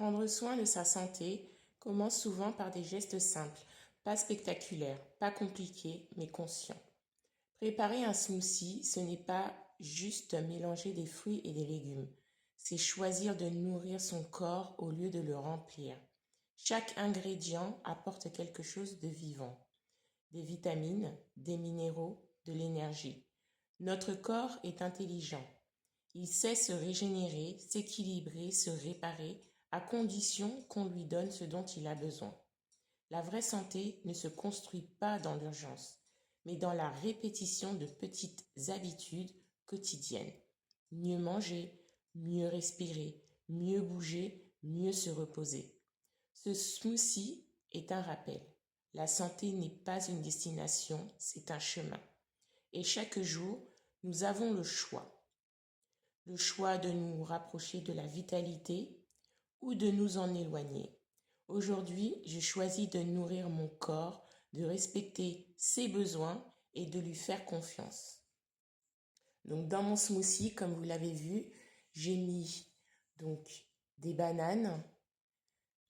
Prendre soin de sa santé commence souvent par des gestes simples, pas spectaculaires, pas compliqués, mais conscients. Préparer un smoothie, ce n'est pas juste mélanger des fruits et des légumes, c'est choisir de nourrir son corps au lieu de le remplir. Chaque ingrédient apporte quelque chose de vivant, des vitamines, des minéraux, de l'énergie. Notre corps est intelligent. Il sait se régénérer, s'équilibrer, se réparer, à condition qu'on lui donne ce dont il a besoin. La vraie santé ne se construit pas dans l'urgence, mais dans la répétition de petites habitudes quotidiennes. Mieux manger, mieux respirer, mieux bouger, mieux se reposer. Ce smoothie est un rappel. La santé n'est pas une destination, c'est un chemin. Et chaque jour, nous avons le choix. Le choix de nous rapprocher de la vitalité ou de nous en éloigner. Aujourd'hui, je choisis de nourrir mon corps, de respecter ses besoins et de lui faire confiance. Donc dans mon smoothie, comme vous l'avez vu, j'ai mis donc des bananes,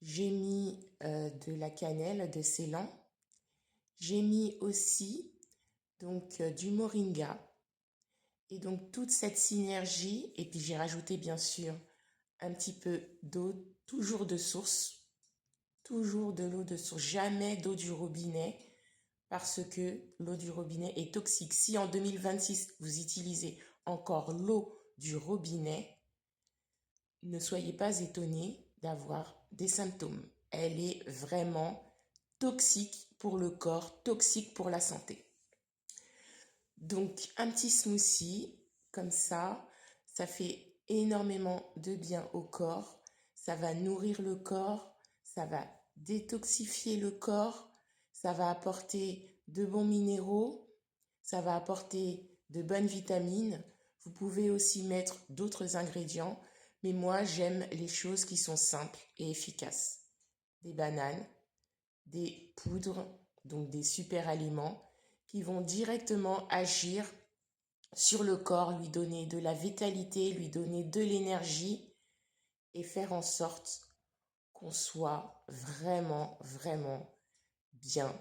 j'ai mis de la cannelle de Ceylan, j'ai mis aussi donc du moringa. Et donc toute cette synergie, et puis j'ai rajouté bien sûr un petit peu d'eau, toujours de source, toujours de l'eau de source, jamais d'eau du robinet, parce que l'eau du robinet est toxique. Si en 2026 vous utilisez encore l'eau du robinet, ne soyez pas étonnés d'avoir des symptômes. Elle est vraiment toxique pour le corps, toxique pour la santé. Donc un petit smoothie comme ça fait énormément de bien au corps, ça va nourrir le corps, ça va détoxifier le corps, ça va apporter de bons minéraux, ça va apporter de bonnes vitamines. Vous pouvez aussi mettre d'autres ingrédients, mais moi j'aime les choses qui sont simples et efficaces. Des bananes, des poudres, donc des super aliments qui vont directement agir sur le corps, lui donner de la vitalité, lui donner de l'énergie et faire en sorte qu'on soit vraiment bien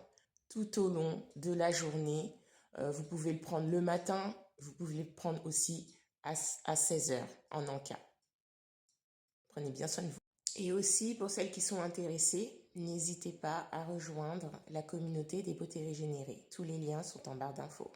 tout au long de la journée. Vous pouvez le prendre le matin, vous pouvez le prendre aussi à 16 heures en encas. Prenez bien soin de vous. Et aussi, pour celles qui sont intéressées, n'hésitez pas à rejoindre la communauté des beautés régénérées. Tous les liens sont en barre d'infos.